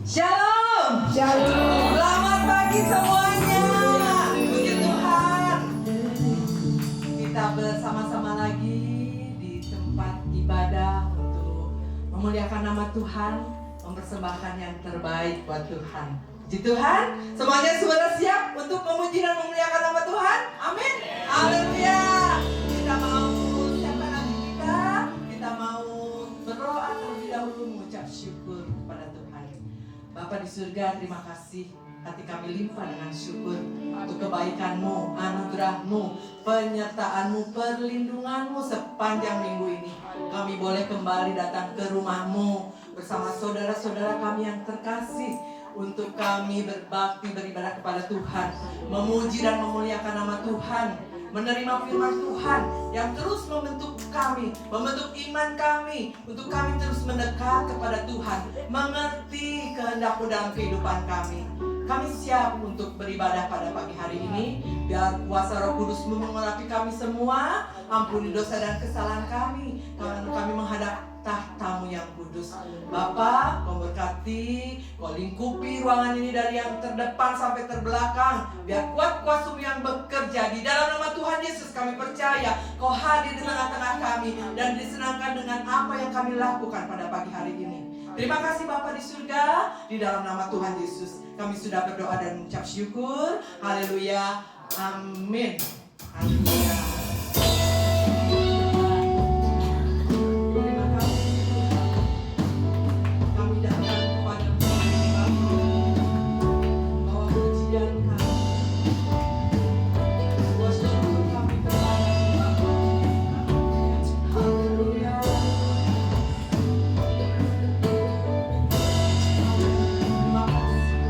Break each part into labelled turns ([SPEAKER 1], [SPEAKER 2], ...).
[SPEAKER 1] Shalom.
[SPEAKER 2] Shalom.
[SPEAKER 1] Selamat pagi semuanya. Puji Tuhan. Kita bersama-sama lagi di tempat ibadah untuk memuliakan nama Tuhan, mempersembahkan yang terbaik buat Tuhan. Puji Tuhan. Semuanya sudah siap untuk memuji dan memuliakan nama Tuhan? Amin. Haleluya. Kita mau siapkan hati kita. Kita mau berdoa terlebih dahulu mengucap syukur kepada Tuhan. Bapa di surga, terima kasih. Hati kami limpah dengan syukur untuk kebaikan-Mu, anugerah-Mu, penyertaan-Mu, perlindungan-Mu sepanjang minggu ini. Kami boleh kembali datang ke rumah-Mu bersama saudara-saudara kami yang terkasih, untuk kami berbakti, beribadah kepada Tuhan, memuji dan memuliakan nama Tuhan, menerima firman Tuhan yang terus membentuk kami, membentuk iman kami, untuk kami terus mendekat kepada Tuhan, mengerti kehendak-Mu dalam kehidupan kami. Kami siap untuk beribadah pada pagi hari ini. Biar kuasa Roh Kudus-Mu mengurapi kami semua. Ampuni dosa dan kesalahan kami, karena kami menghadap tahta-Mu yang kudus. Bapa, Kau berkati, Kau lingkupi ruangan ini dari yang terdepan sampai terbelakang. Biar kuat kuasa-Mu yang bekerja. Di dalam nama Tuhan Yesus kami percaya Kau hadir di tengah-tengah kami dan disenangkan dengan apa yang kami lakukan pada pagi hari ini. Terima kasih Bapa di surga. Di dalam nama Tuhan Yesus kami sudah berdoa dan mengucap syukur. Haleluya. Amin. Haleluya. Terima kasih Tuhan. Kami datang kepada-Mu Bapa, bawa pujian kami, bawa syukur kami kepada-Mu Bapa. Haleluya. Terima kasih.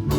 [SPEAKER 1] Ku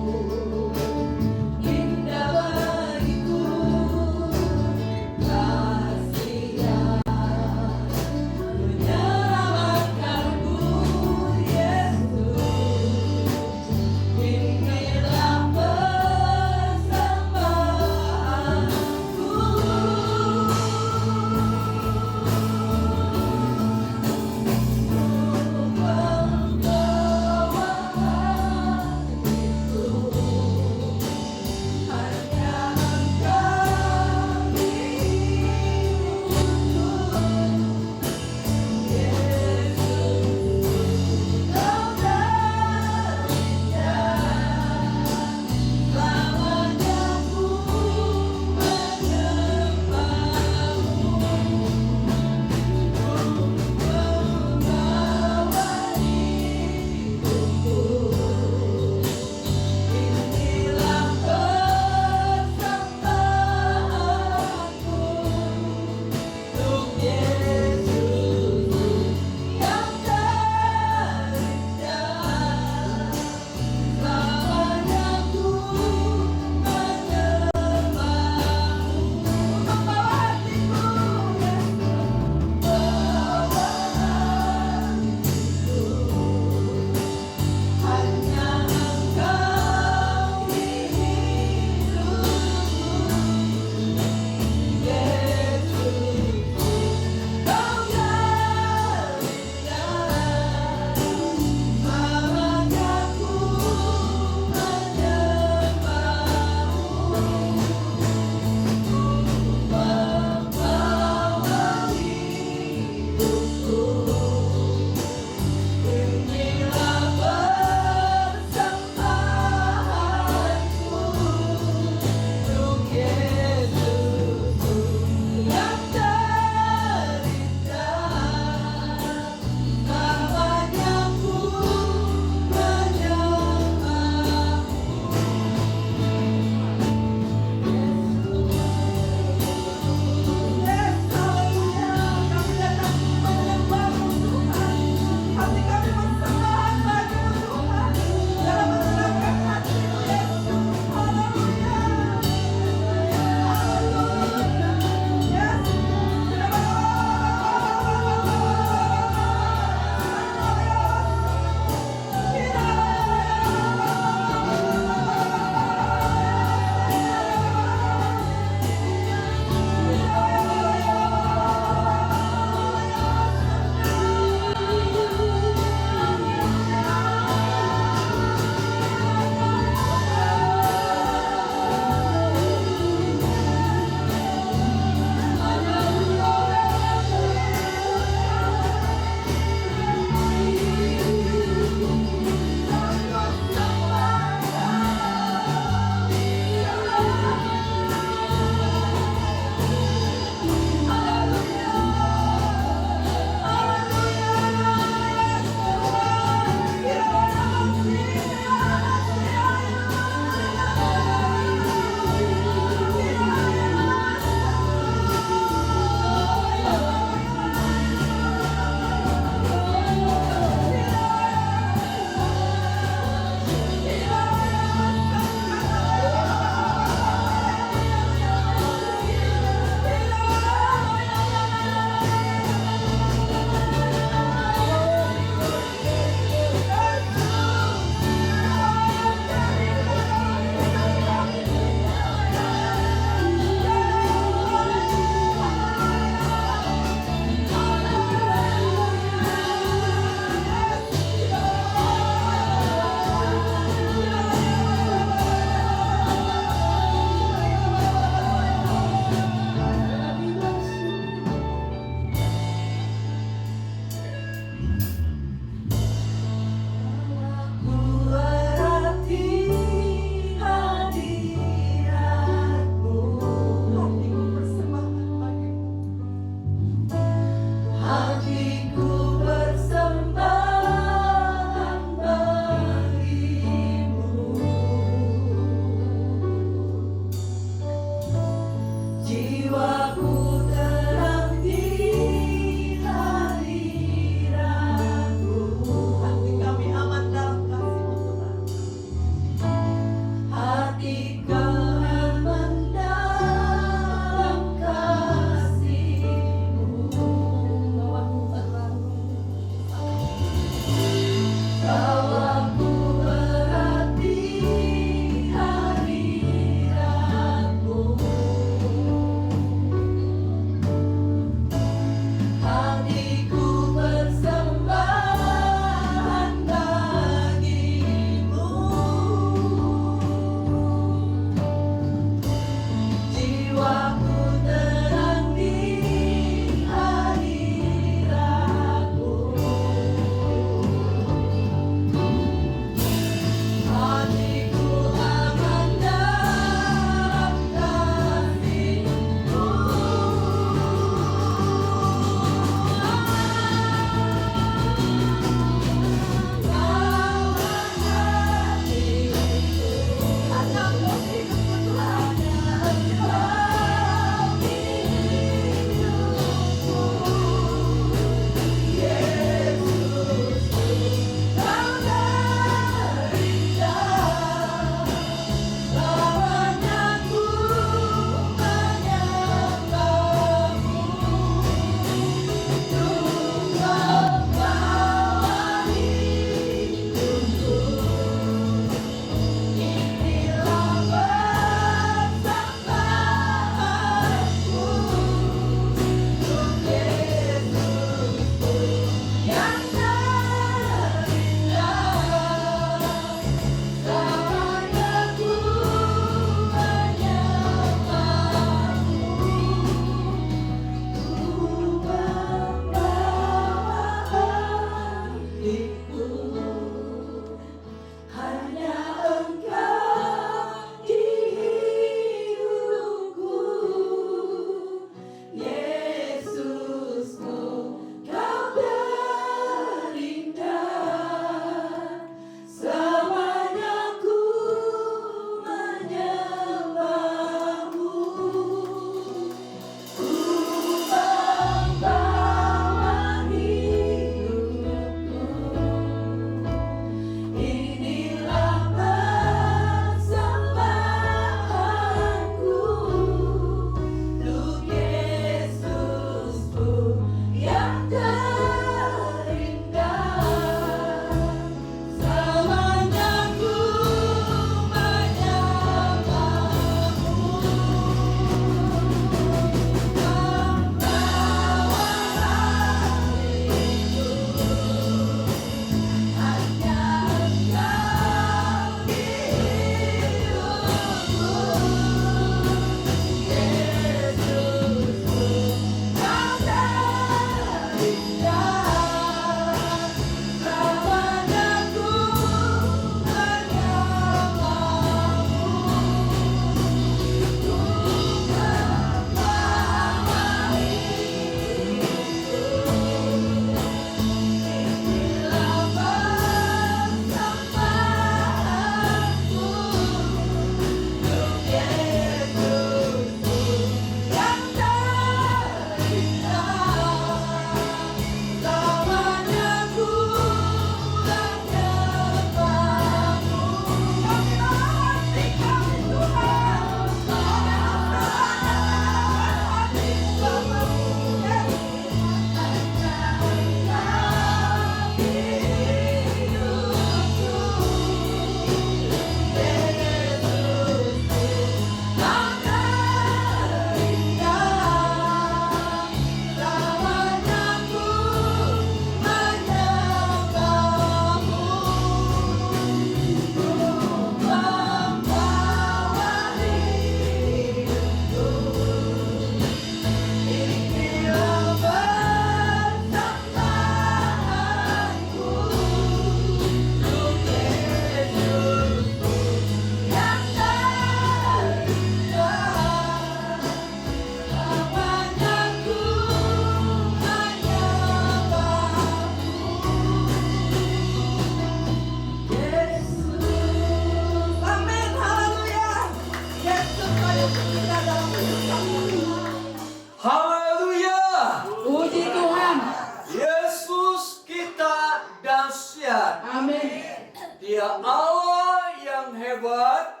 [SPEAKER 2] Dia Allah yang hebat,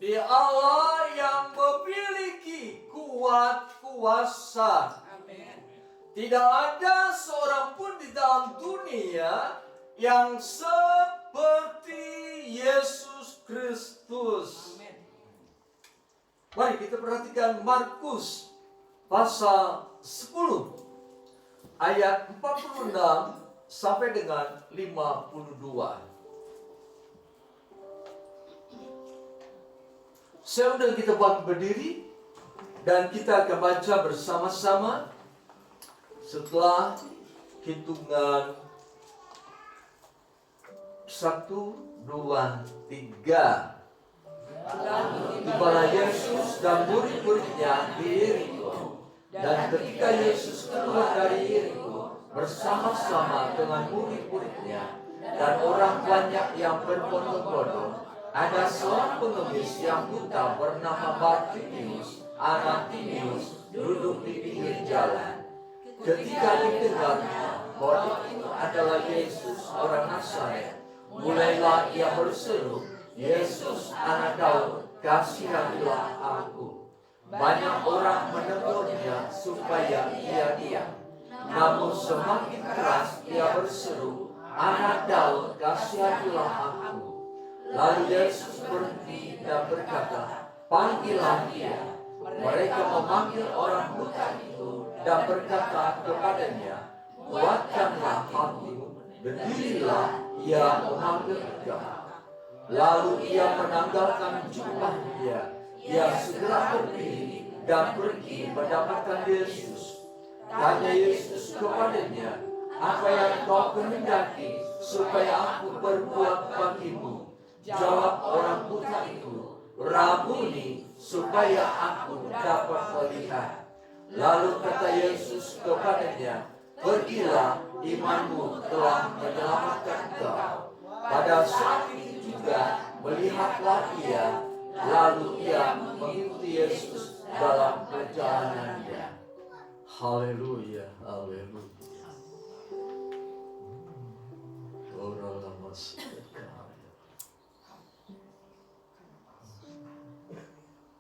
[SPEAKER 2] Dia Allah yang memiliki kuasa. Tidak ada seorang pun di dalam dunia yang seperti Yesus Kristus. Mari kita perhatikan Markus pasal 10 ayat 46 sampai dengan 52. Saya undang kita buat berdiri dan kita akan baca bersama-sama setelah hitungan 1, 2, 3. Tibalah Yesus dan murid-muridnya di Yeriko. Dan ketika Yesus keluar dari Yeriko bersama-sama dengan murid-muridnya dan orang banyak yang berbondong-bondong, ada seorang pengemis yang buta bernama Bartimeus, anak Timeus, duduk di pinggir jalan. Ketika didengarnya bahwa itu adalah Yesus orang Nazaret, mulailah ia berseru, "Yesus anak Daud, kasihanilah aku." Banyak orang menegurnya supaya ia diam. Namun semakin keras ia berseru, "Anak Daud, kasihanilah aku." Lalu Yesus berhenti dan berkata, "Panggillah dia." Mereka memanggil orang buta itu dan berkata kepadanya, "Kuatkanlah hatimu, berdirilah." Ia memanggil dia. Lalu ia menanggalkan jubahnya. Ia segera berdiri dan pergi mendapatkan Yesus. Tanya Yesus kepadanya, "Apa yang kau kehendaki supaya aku berbuat bagimu?" Jawab orang buta itu, "Rabuni, supaya aku dapat melihat." Lalu kata Yesus kepadanya, "Pergilah, imanmu telah menyelamatkan kau." Pada saat itu juga melihatlah ia, lalu ia mengikuti Yesus dalam perjalanannya. Haleluya, haleluya. Orang masih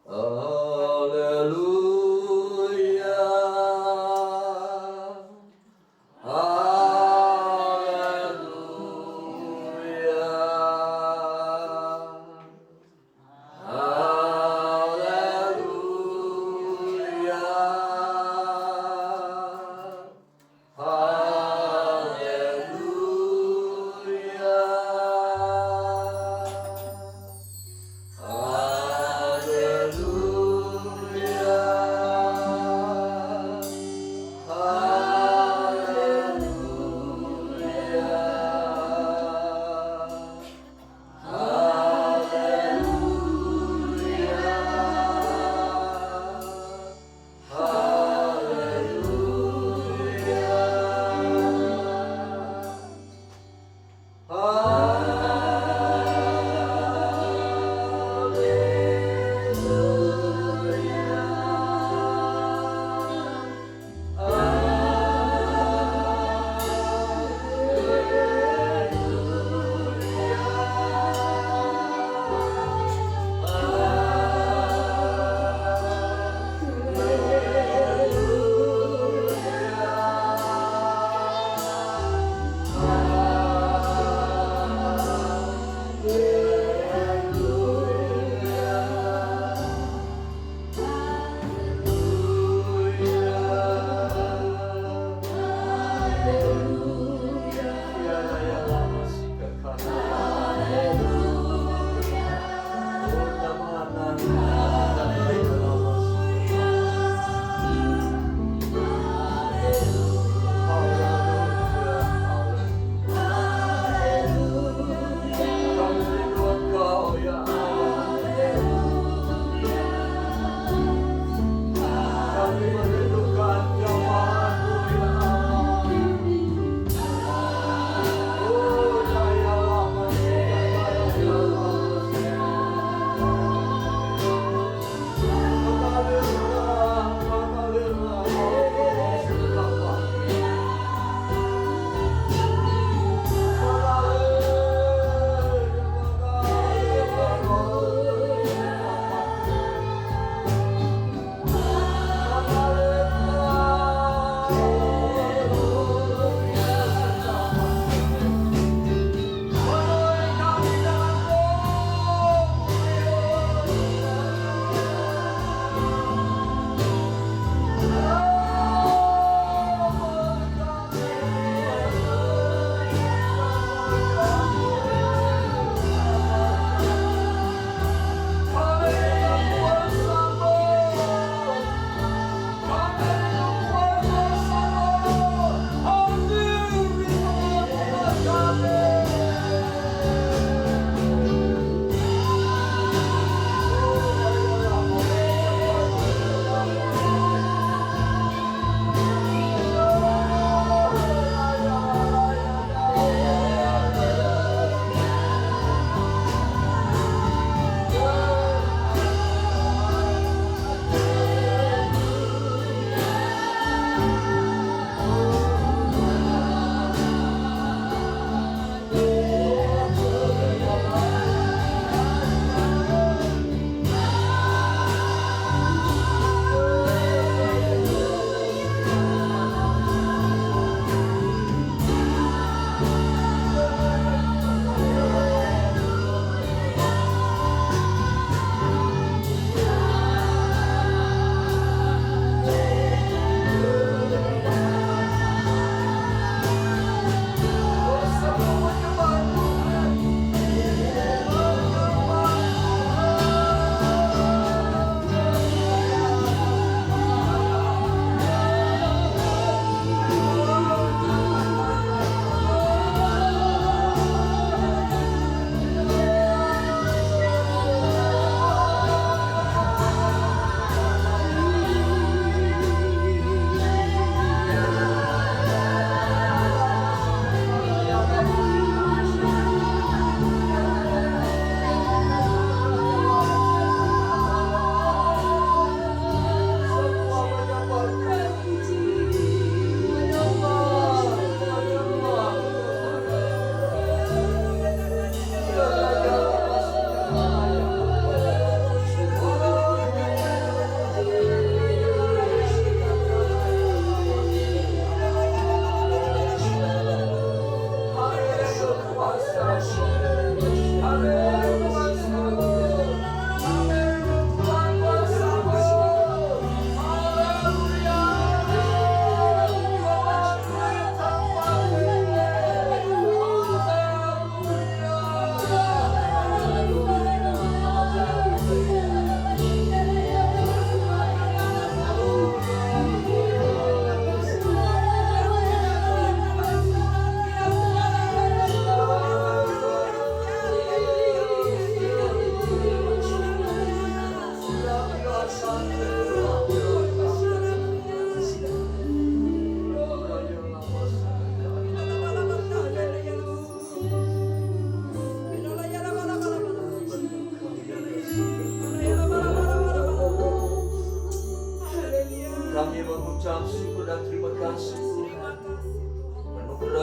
[SPEAKER 2] haleluya, haleluya, haleluya, haleluya.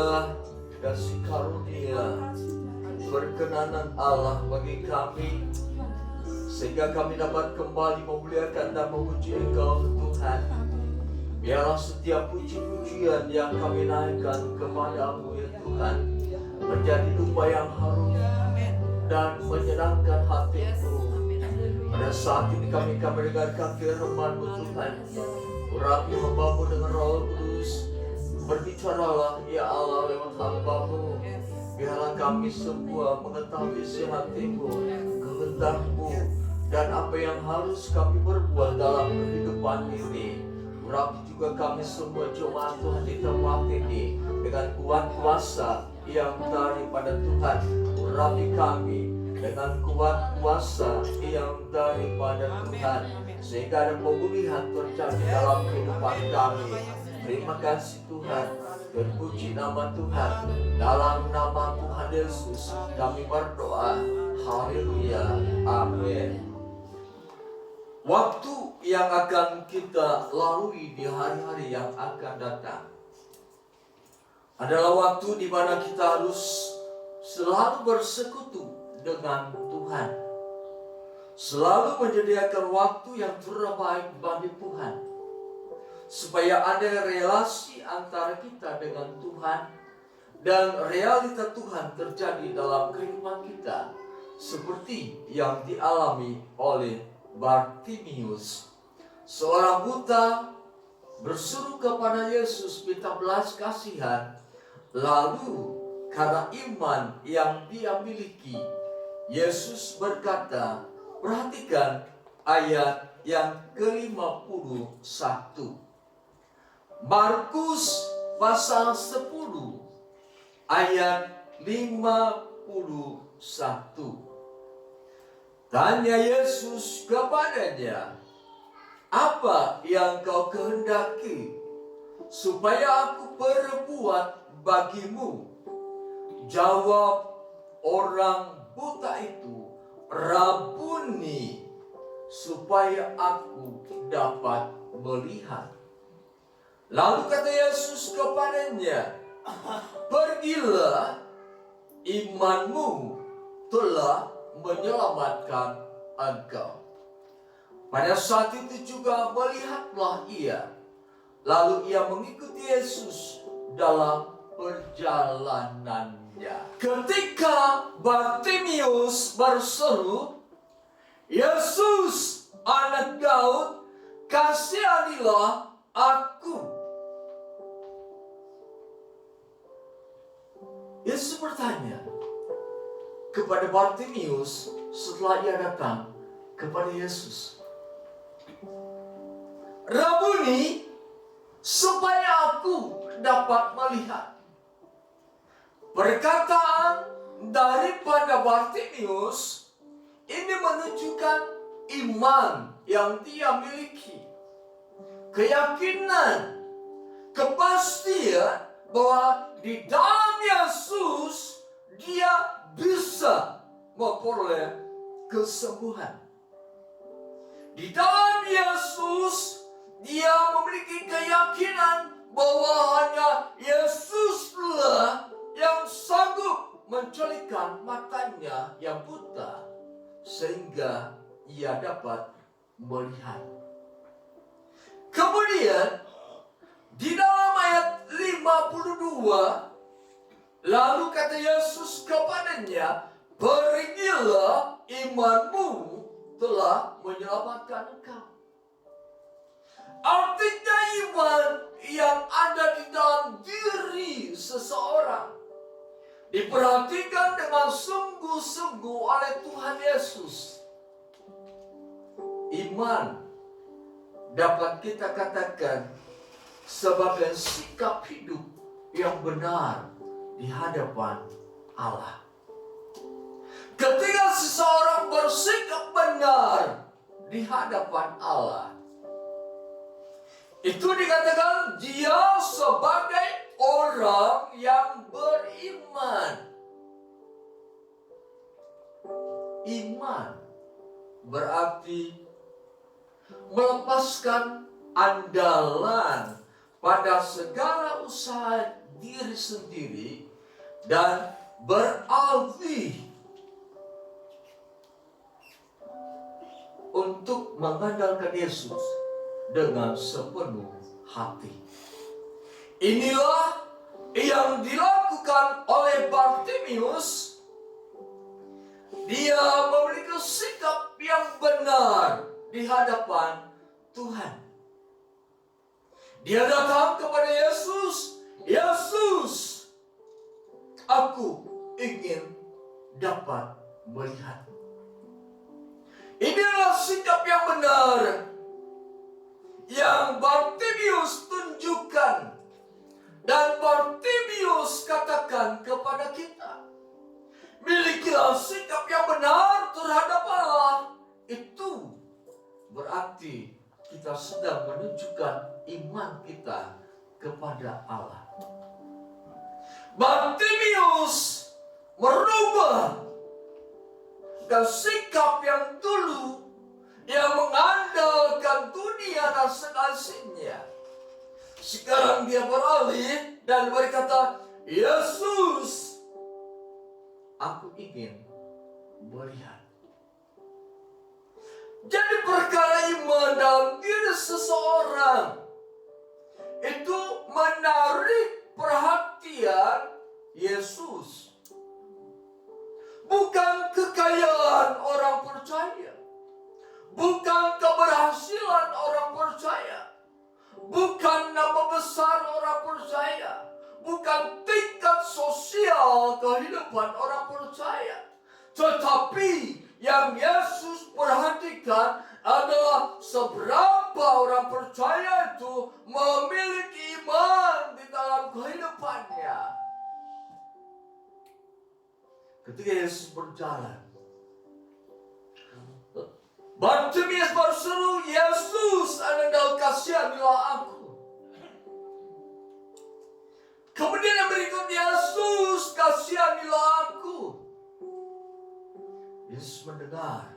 [SPEAKER 2] anugerah, kasih karunia, perkenanan Allah bagi kami, sehingga kami dapat kembali memuliakan dan memuji Engkau Tuhan. Biarlah setiap puji-pujian yang kami naikkan kepadamu ya Tuhan menjadi dupa yang harum dan menyenangkan hatimu. Pada saat ini kami akan mendengarkan firman-Mu Tuhan. Urapi hamba-Mu dengan Roh Kudus. Berbicaralah ya Allah lewat hamba-Mu. Biarlah kami semua mengetahui isi hati-Mu, kehendak-Mu, dan apa yang harus kami perbuat dalam kehidupan ini. Urapi juga kami semua jemaat Tuhan di tempat ini dengan kuat kuasa yang daripada Tuhan. Urapi kami dengan kuat kuasa yang daripada Tuhan, sehingga ada pemulihan terjadi dalam kehidupan kami. Terima kasih Tuhan, terpuji nama Tuhan. Dalam nama Tuhan Yesus kami berdoa. Haleluya, amin. Waktu yang akan kita lalui di hari-hari yang akan datang adalah waktu di mana kita harus selalu bersekutu dengan Tuhan, selalu menyediakan waktu yang terbaik bagi Tuhan, supaya ada relasi antara kita dengan Tuhan dan realita Tuhan terjadi dalam kehidupan kita, seperti yang dialami oleh Bartimius, seorang buta berseru kepada Yesus minta belas kasihan. Lalu karena iman yang dia miliki, Yesus berkata, perhatikan ayat yang ke-51. Markus pasal 10 ayat 51. Tanya Yesus kepadanya, apa yang kau kehendaki supaya aku perbuat bagimu? Jawab orang buta itu, Rabuni, supaya aku dapat melihat. Lalu kata Yesus kepadanya, pergilah, imanmu telah menyelamatkan engkau. Pada saat itu juga melihatlah ia. Lalu ia mengikuti Yesus dalam perjalanannya. Ketika Bartimius berseru, Yesus, anak Daud, kasihanilah aku. Yesus bertanya kepada Bartimius setelah ia datang kepada Yesus, Rabuni, supaya aku dapat melihat. Perkataan daripada Bartimius ini menunjukkan iman yang dia miliki, keyakinan, kepastian bahwa di dalam Yesus dia bisa memperoleh kesembuhan. Di dalam Yesus dia memiliki keyakinan bahwa hanya Yesuslah yang sanggup mencolokkan matanya yang buta sehingga ia dapat melihat. Kemudian di dalam ayat 52, lalu kata Yesus kepadanya, pergilah, imanmu telah menyelamatkan engkau. Artinya iman yang ada di dalam diri seseorang diperhatikan dengan sungguh-sungguh oleh Tuhan Yesus. Iman dapat kita katakan sebagai sikap hidup yang benar di hadapan Allah. Ketika seseorang bersikap benar di hadapan Allah, itu dikatakan dia sebagai orang yang beriman. Iman berarti melepaskan andalan pada segala usaha diri diri sendiri dan beralih untuk mengandalkan Yesus dengan sepenuh hati. Inilah yang dilakukan oleh Bartimius. Dia memiliki sikap yang benar di hadapan Tuhan. Dia datang kepada Yesus. Yesus, aku ingin dapat melihat. Inilah sikap yang benar yang Bartimius tunjukkan dan Bartimius katakan kepada kita. Milikilah sikap yang benar terhadap Allah. Itu berarti kita sedang menunjukkan iman kita kepada Allah. Bartimius merubah dan sikap yang dulu yang mengandalkan dunia dan segala-galanya. Sekarang dia beralih dan berkata, Yesus, aku ingin melihat. Jadi perkara iman dalam diri seseorang itu menarik perhatian Yesus. Bukan kekayaan orang percaya, bukan keberhasilan orang percaya, bukan nama besar orang percaya, bukan tingkat sosial kehidupan orang percaya. Tetapi yang Yesus perhatikan adalah seberapa orang percaya itu memiliki iman di dalam kehidupannya. Ketika Yesus berjalan, Bartimius berseru, Yesus, Anda kasihanilah aku. Kemudian yang berikut, Yesus, kasihanilah aku. Yesus mendengar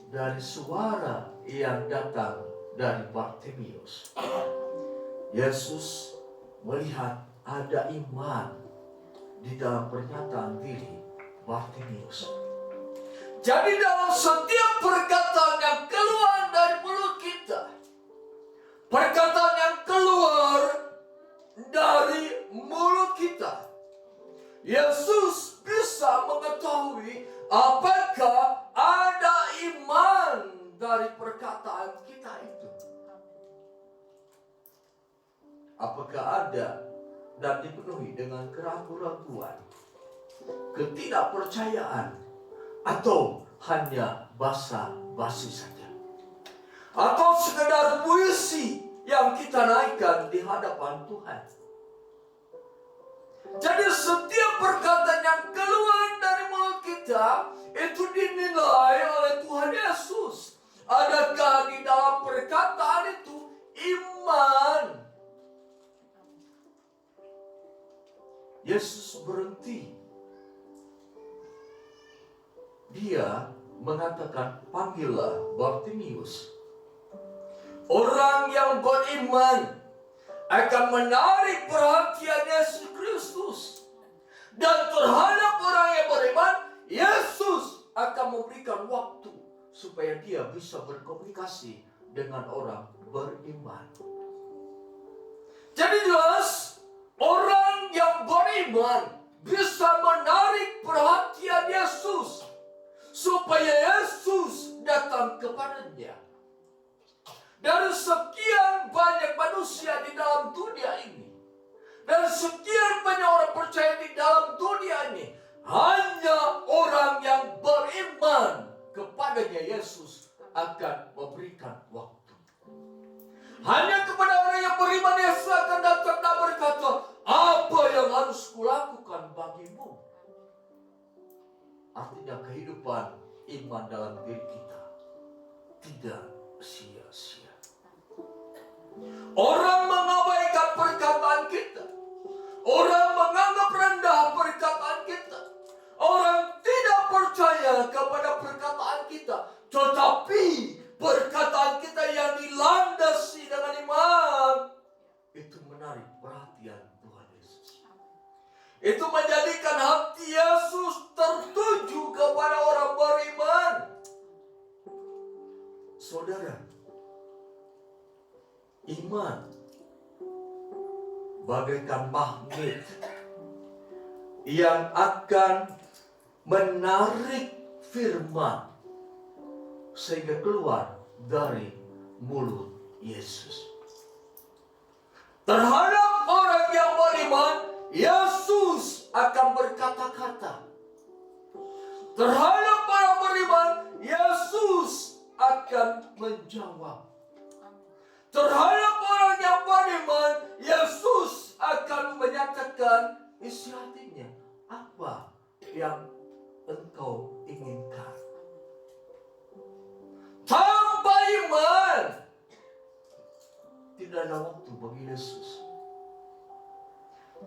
[SPEAKER 2] dari suara yang datang dari Bartimius. Yesus melihat ada iman di dalam pernyataan diri Bartimius. Jadi dalam setiap perkataan yang keluar dari mulut kita, perkataan yang keluar dari mulut kita, Yesus bisa mengetahui apakah ada iman dari perkataan kita itu. Apakah ada dan dipenuhi dengan keraguan-raguan, ketidakpercayaan, atau hanya basa-basi saja, atau sekedar puisi yang kita naikkan di hadapan Tuhan. Jadi setiap perkataan yang keluar dari mulut kita itu dinilai oleh Tuhan Yesus. Adakah di dalam perkataan itu iman? Yesus berhenti. Dia mengatakan, panggillah Bartimius. Orang yang beriman akan menarik perhatian Yesus Kristus. Dan terhadap orang yang beriman, Yesus akan memberikan waktu supaya dia bisa berkomunikasi dengan orang beriman. Jadi jelas, orang yang beriman bisa menarik perhatian Yesus supaya Yesus datang kepadanya. Dari sekian banyak manusia di dalam dunia ini, dan sekian banyak orang percaya di dalam dunia ini, hanya orang yang beriman kepadanya Yesus akan memberikan waktu. Hanya kepada orang yang beriman Yesus akan datang dan berkata, apa yang harus kulakukan bagimu? Artinya kehidupan iman dalam diri kita tidak sia-sia. Orang mengabaikan perkataan kita. Orang menganggap rendah perkataan kita. Orang tidak percaya kepada perkataan kita. Tetapi perkataan kita yang dilandasi dengan iman itu menarik menarik perhatian Tuhan Yesus. Itu menjadikan hati Yesus tertuju kepada orang beriman. Saudara, iman bagaikan magnet yang akan menarik firman sehingga keluar dari mulut Yesus. Terhadap orang yang beriman, Yesus akan berkata-kata. Terhadap orang beriman, Yesus akan menjawab. Terhadap orang yang beriman, Yesus akan menyatakan isi hatinya. Apa yang engkau inginkan? Tanpa iman, tidak ada waktu bagi Yesus.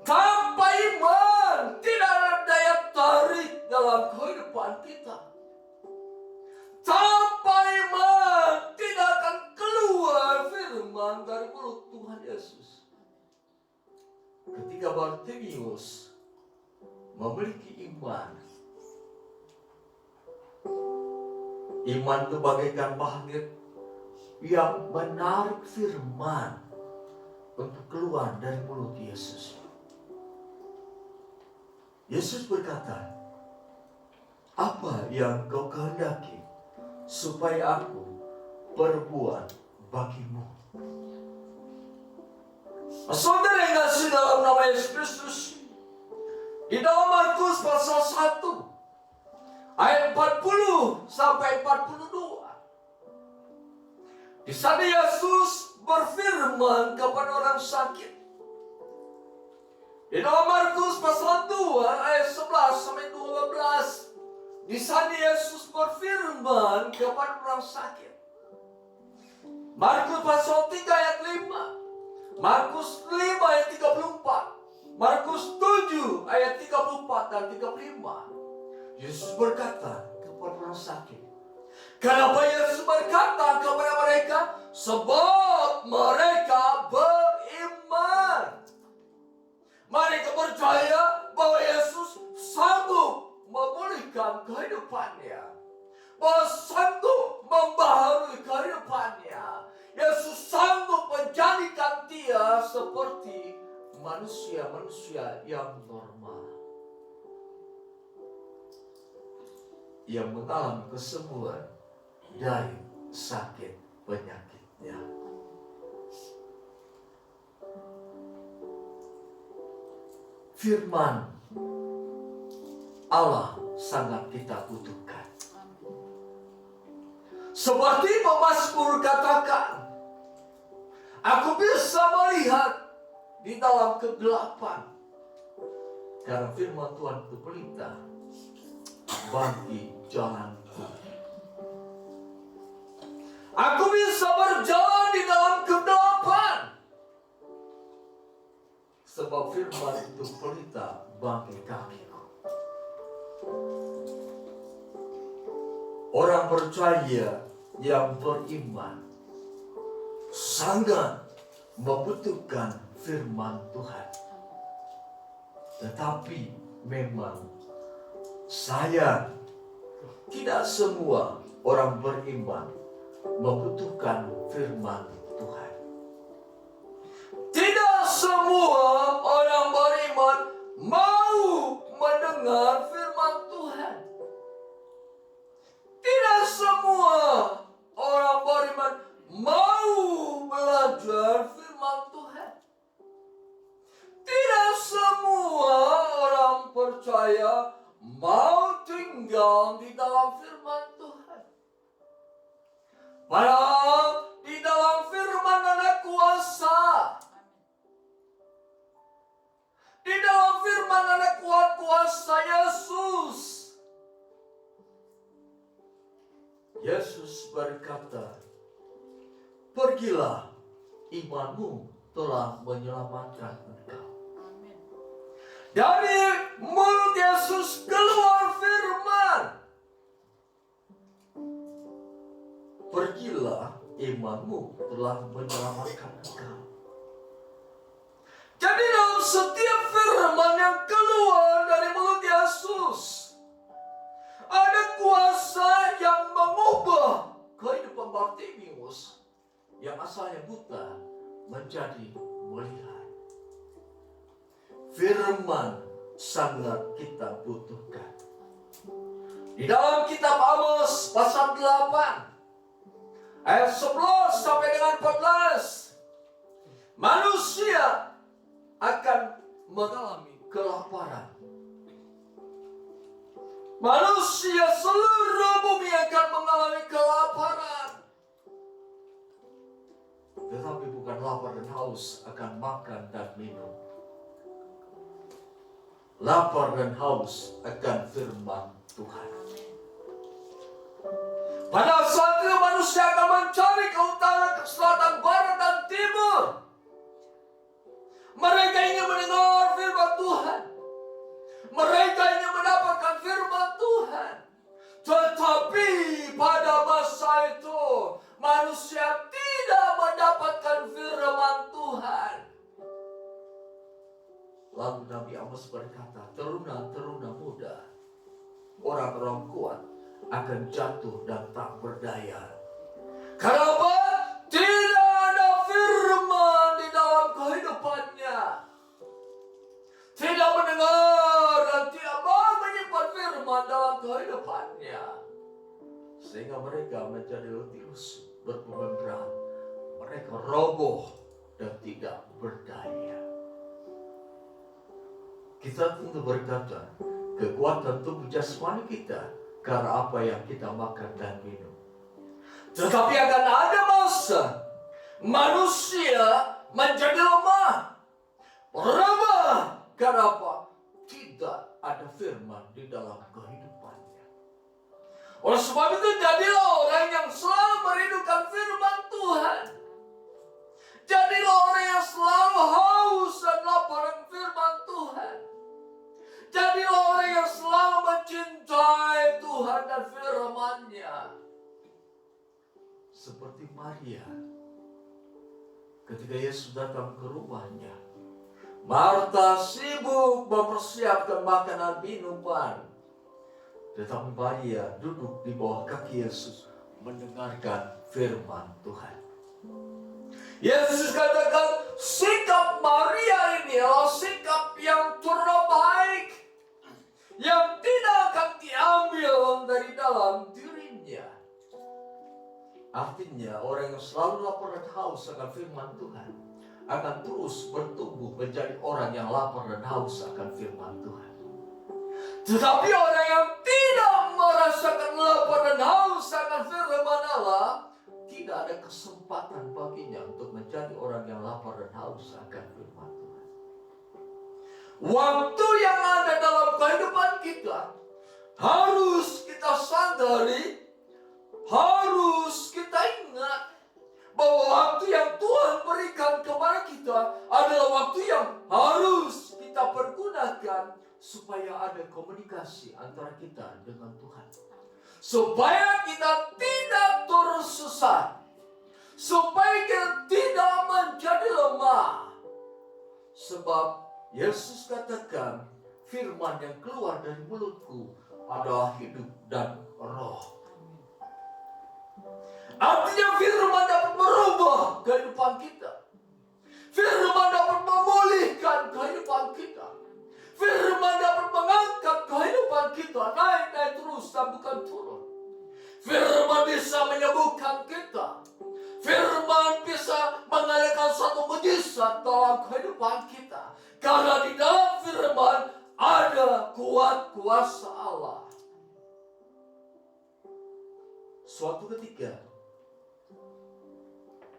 [SPEAKER 2] Tanpa iman, tidak ada daya tarik dalam kehidupan kita. Tanpa iman, tidak akan keluar firman dari mulut Tuhan Yesus. Ketika Bartimius memiliki iman, iman itu bagaikan magnet yang menarik firman untuk keluar dari mulut Yesus. Yesus berkata, apa yang kau kehendaki supaya aku perbuat bagimu? Saudara yang kasih dalam nama Yesus Kristus, di dalam Markus pasal 1 ayat 40 sampai 42, di sana Yesus berfirman kepada orang sakit. Di dalam Markus pasal 2 ayat 11 sampai 12, di sana Yesus berfirman kepada orang sakit. Markus pasal 3 ayat 5, Markus 5 ayat 34, Markus 7 ayat 34 dan 35. Yesus berkata kepada orang sakit. Kenapa Yesus berkata kepada mereka? Sebab mereka beriman. Mereka percaya bahwa Yesus sanggup memulihkan kehidupannya, bahwa sanggup membaharui kehidupannya. Yesus sanggup menjadikan dia seperti manusia-manusia yang normal, yang mengalami kesembuhan dari sakit penyakitnya. Firman Allah sangat kita butuhkan. Seperti pemazmur katakan, aku bisa melihat di dalam kegelapan, karena firman Tuhan itu pelita bagi jalanku. Aku bisa berjalan di dalam kegelapan, sebab firman itu pelita bagi kakiku. Orang percaya yang beriman sangat membutuhkan firman Tuhan. Tetapi memang sayang, tidak semua orang beriman membutuhkan firman Tuhan. Tidak semua orang beriman mau mendengar firman Tuhan. Tidak semua orang beriman mau belajar firman Tuhan. Tidak semua orang percaya mau tinggal di dalam firman Tuhan. Padahal di dalam firman ada kuasa. Di dalam firman ada kuasa Yesus. Yesus berkata, pergilah, imanmu telah menyelamatkan engkau. Dari mulut Yesus keluar firman, pergilah, imanmu telah menyelamatkan engkau. setiap firman yang keluar dari mulut Yesus, ada kuasa yang mengubah kehidupan Bartimius yang asalnya buta menjadi melihat. Firman sangat kita butuhkan. Di dalam kitab Amos pasal 8 ayat 11 sampai dengan 14, manusia akan mengalami kelaparan. Manusia seluruh bumi akan mengalami kelaparan. Tetapi bukan lapar dan haus akan makan dan minum. Lapar dan haus akan firman Tuhan. Pada saat itu manusia akan mencari ke utara, ke selatan, barat, dan timur. Mereka ingin mendengar firman Tuhan. Mereka ingin mendapatkan firman Tuhan. Tetapi pada masa itu manusia tidak mendapatkan firman Tuhan. Lalu Nabi Amos berkata, teruna-teruna muda, orang-orang kuat akan jatuh dan tak berdaya. Kenapa? Tidak ada firman di dalam kehidupannya. Tidak mendengar dan tidak mau menyimpan firman dalam kehidupannya. Sehingga mereka menjadi letih lesu, berbeban berat. Mereka roboh dan tidak berdaya. Kita tentu berkata, kekuatan tubuh jasmani kita karena apa yang kita makan dan minum. Tetapi akan ada masa manusia menjadi lemah, lemah. Karena apa? Tidak ada firman di dalam kehidupannya. Oleh sebab itu jadilah orang yang selalu merindukan firman Tuhan. Jadilah orang yang selalu haus dan lapar dengan firman Tuhan. Jadilah orang yang selalu mencintai Tuhan dan firman-Nya. Seperti Maria, ketika Yesus datang ke rumahnya, Marta sibuk mempersiapkan makanan minuman. Tetapi Maria duduk di bawah kaki Yesus mendengarkan firman Tuhan. Yesus katakan, sikap Maria ini adalah sikap yang terbaik, yang tidak akan diambil dari dalam dirinya. Artinya orang yang selalu lapar dan haus akan firman Tuhan akan terus bertumbuh menjadi orang yang lapar dan haus akan firman Tuhan. Tetapi orang yang tidak merasakan lapar dan haus akan firman Allah, tidak ada kesempatan baginya untuk menjadi orang yang lapar dan haus akan firman Tuhan. Waktu yang ada dalam kehidupan kita harus kita sadari, harus kita ingat bahwa waktu yang Tuhan berikan kepada kita adalah waktu yang harus kita pergunakan supaya ada komunikasi antara kita dengan Tuhan. Supaya kita tidak tersesat, supaya kita tidak menjadi lemah. Sebab Yesus katakan, firman yang keluar dari mulutku adalah hidup dan roh. Artinya firman dapat merubah kehidupan kita. Firman dapat memulihkan kehidupan kita. Firman dapat mengangkat kehidupan kita naik terus dan bukan turun. Firman bisa menyembuhkan kita. Firman bisa mengadakan satu mujizat dalam kehidupan kita. Karena di dalam firman ada kuasa Allah. Suatu ketika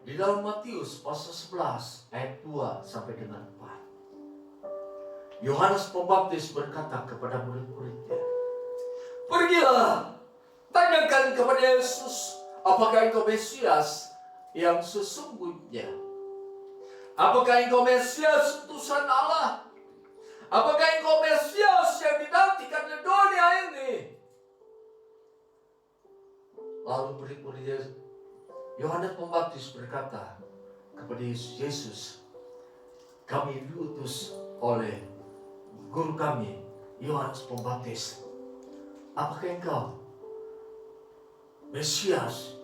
[SPEAKER 2] di dalam Matius pasal 11 ayat 2 sampai dengan 4. Yohanes Pembaptis berkata kepada murid-muridnya, pergilah, tanyakan kepada Yesus, apakah engkau Mesias yang sesungguhnya? Apakah engkau Mesias utusan Allah? Apakah engkau Mesias yang dinantikan di dunia ini? Lalu murid-murid Yohanes Pembaptis berkata kepada Yesus, kami diutus oleh guru kami, Yohanes Pembaptis. Apakah engkau Mesias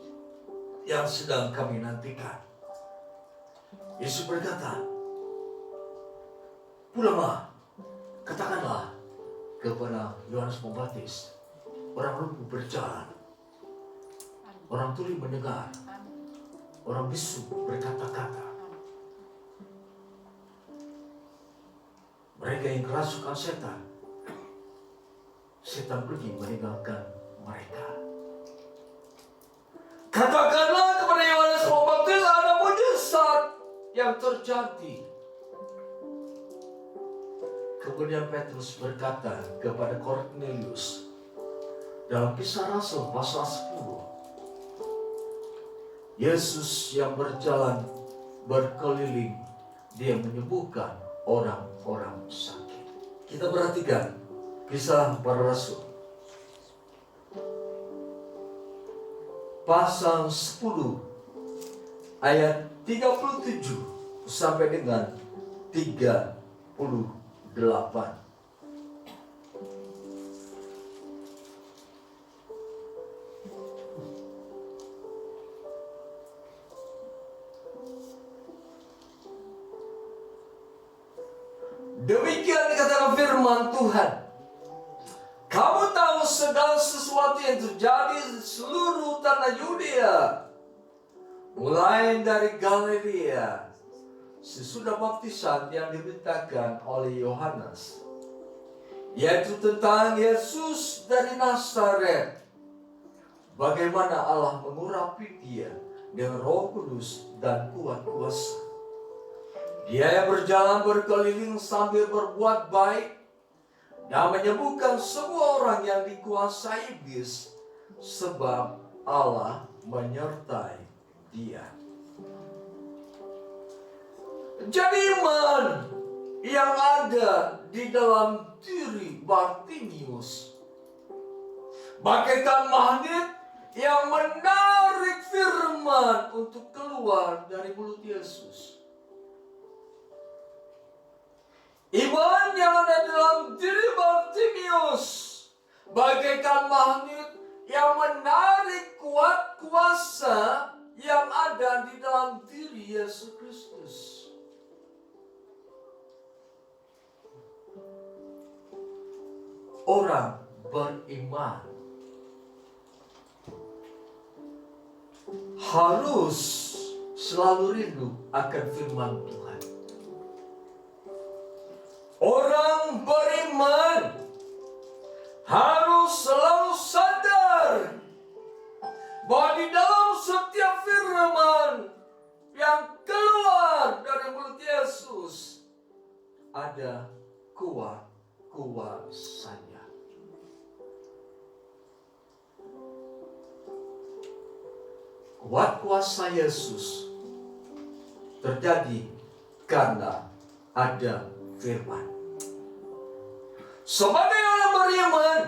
[SPEAKER 2] yang sedang kami nantikan? Yesus berkata, pulanglah, katakanlah kepada Yohanes Pembaptis, orang lumpuh berjalan, orang tuli mendengar, orang bisu berkata-kata. Mereka yang kerasukan setan, setan pergi meninggalkan mereka. Katakanlah kepada Yohanes Pembaptis, ada mujizat yang terjadi. Kemudian Petrus berkata kepada Kornelius dalam Kisah Rasul pasal 10, Yesus yang berjalan berkeliling, dia menyembuhkan orang-orang sakit. Kita perhatikan Kisah Para Rasul pasal 10 ayat 37 sampai dengan 38. Demikian dikatakan firman Tuhan. Kamu tahu segala sesuatu yang terjadi di seluruh tanah Yudea, mulai dari Galilea, sesudah baptisan yang diberitakan oleh Yohanes, yaitu tentang Yesus dari Nazaret, bagaimana Allah mengurapi dia dengan Roh Kudus dan kuat kuasa. Dia yang berjalan berkeliling sambil berbuat baik dan menyembuhkan semua orang yang dikuasai iblis, sebab Allah menyertai dia. Jadi iman yang ada di dalam diri Bartimius bagaikan magnet yang menarik firman untuk keluar dari mulut Yesus. Iman yang ada dalam diri Bartimius bagaikan magnet yang menarik kuat kuasa yang ada di dalam diri Yesus Kristus. Orang beriman harus selalu rindu akan firman Tuhan. Orang beriman harus selalu sadar bahwa di dalam setiap firman yang keluar dari mulut Yesus ada kuat kuasanya. Kuat kuasa Yesus terjadi karena ada firman. Sebagai orang beriman,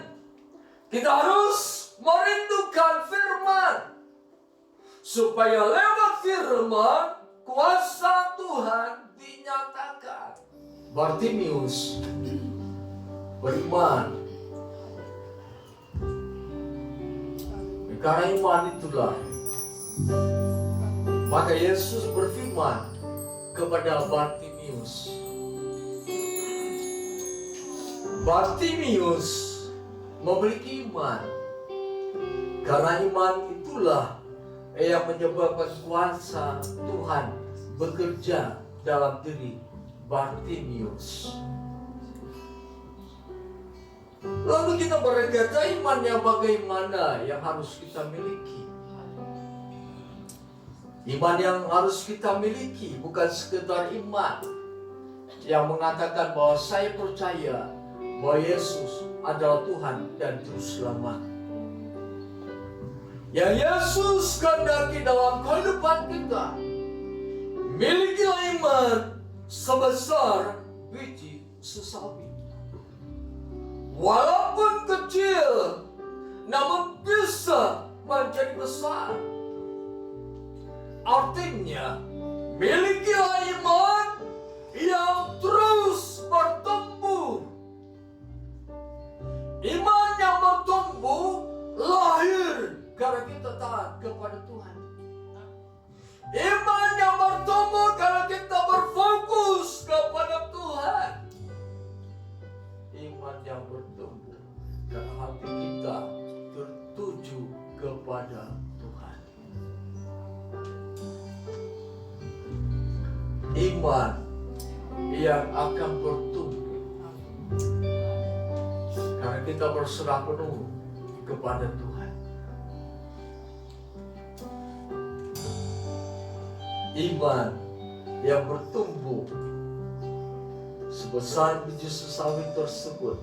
[SPEAKER 2] kita harus merindukan firman, supaya lewat firman kuasa Tuhan dinyatakan. Bartimius beriman. Karena iman itulah maka Yesus berfirman kepada Bartimius. Bartimius memiliki iman. Karena iman itulah yang menyebabkan kuasa Tuhan bekerja dalam diri Bartimius. Lalu kita berkata, iman yang bagaimana yang harus kita miliki? Iman yang harus kita miliki bukan sekedar iman yang mengatakan bahwa saya percaya bahwa Yesus adalah Tuhan dan Juru Selamat. Yang Yesus kehendaki dalam kehidupan kita, milikilah iman sebesar biji sesawi. Walaupun kecil, namun bisa menjadi besar. Artinya, milikilah iman yang terus bertumbuh karena hati kita tertuju kepada Tuhan. Iman yang akan bertumbuh karena kita berserah penuh kepada Tuhan. Iman yang bertumbuh sebesar biji sesawit tersebut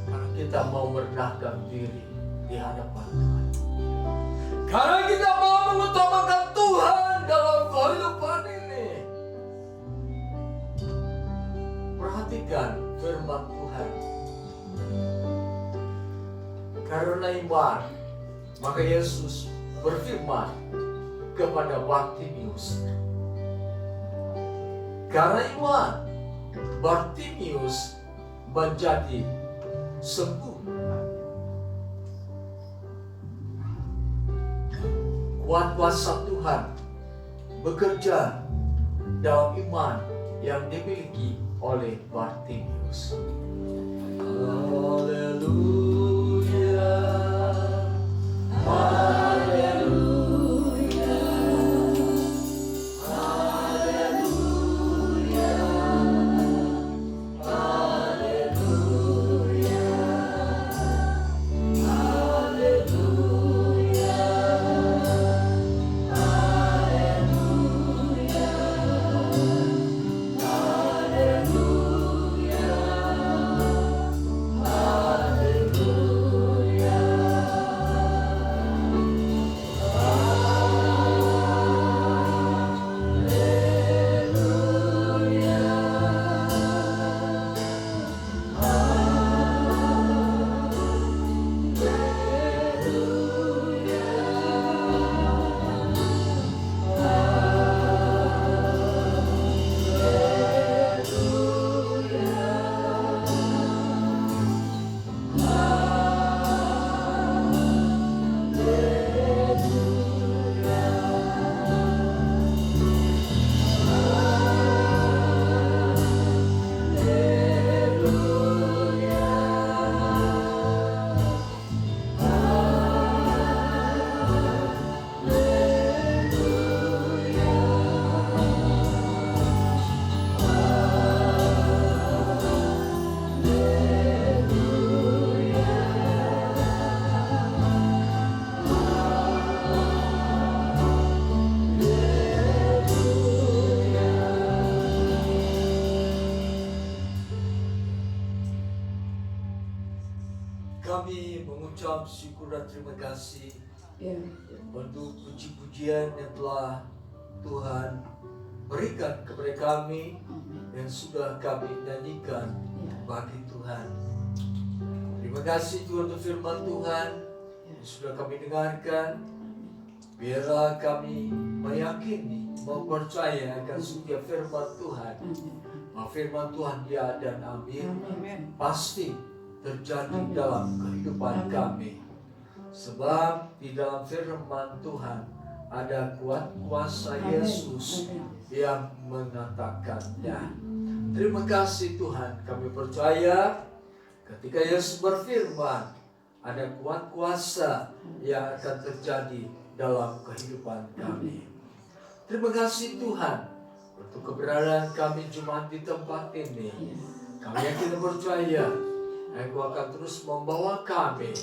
[SPEAKER 2] karena kita mau merendahkan diri di hadapan Tuhan. Karena kita mau mengutamakan Tuhan dalam kehidupan ini. Perhatikan firman Tuhan. Karena iman, maka Yesus berfirman kepada Bartimius. Karena iman, Bartimius menjadi sembuh. Kuasa Tuhan bekerja dalam iman yang dimiliki oleh Bartimius. Haleluya, haleluya, haleluya, haleluya, haleluya, Kami mengucap syukur dan terima kasih untuk puji-pujian yang telah Tuhan berikan kepada kami yang sudah kami nyanyikan bagi Tuhan. Terima kasih Tuhan untuk firman Tuhan yang sudah kami dengarkan. Biarlah kami meyakini, mempercaya akan setiap firman Tuhan. Firman Tuhan ya dan amin. Pasti terjadi dalam kehidupan kami. Sebab di dalam firman Tuhan ada kuasa Yesus yang mengatakannya. Terima kasih Tuhan, kami percaya ketika Yesus berfirman ada kuasa yang akan terjadi dalam kehidupan kami. Terima kasih Tuhan untuk keberadaan kami Jumat di tempat ini. Kami yakin dan percaya Engkau akan terus membawa kami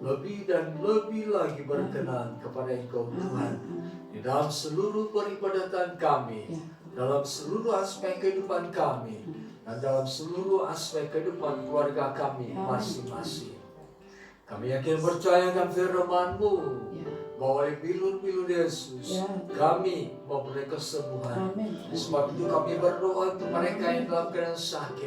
[SPEAKER 2] lebih dan lebih lagi berkenan kepada Engkau Tuhan di dalam seluruh peribadatan kami, dalam seluruh aspek kehidupan kami, dan dalam seluruh aspek kehidupan keluarga kami masing-masing. Kami yakin percaya akan firman-Mu bahwa bilur-bilur Yesus kami memperoleh kesembuhan. Sebab itu kami berdoa untuk mereka yang dalam keadaan sakit.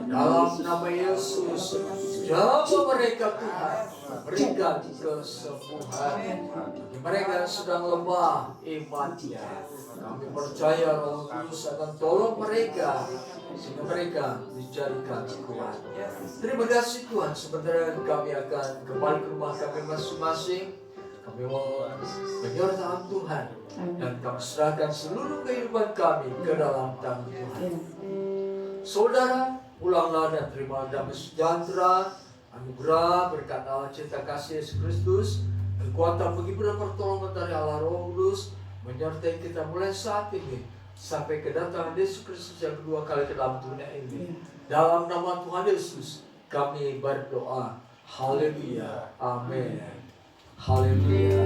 [SPEAKER 2] Dalam nama Yesus, jawab mereka Tuhan, berikan kesembuhan. Bagi mereka yang sedang lemah imannya, kami percaya Roh Kudus akan tolong mereka sehingga mereka dijadikan kuat. Terima kasih Tuhan. Sebentar kami akan kembali ke rumah kami masing-masing. Kami mau menyertai Tuhan dan kami serahkan seluruh kehidupan kami ke dalam tangan Tuhan. Saudara, Pulanglah dan terima damai sejahtera, anugerah, berkat Allah, cinta kasih Yesus Kristus, kekuatan penghiburan pertolongan dari Allah Roh Kudus menyertai kita mulai saat ini sampai kedatangan Yesus Kristus yang kedua kali ke dalam dunia ini. Dalam nama Tuhan Yesus kami berdoa. Haleluya. Amin. Haleluya.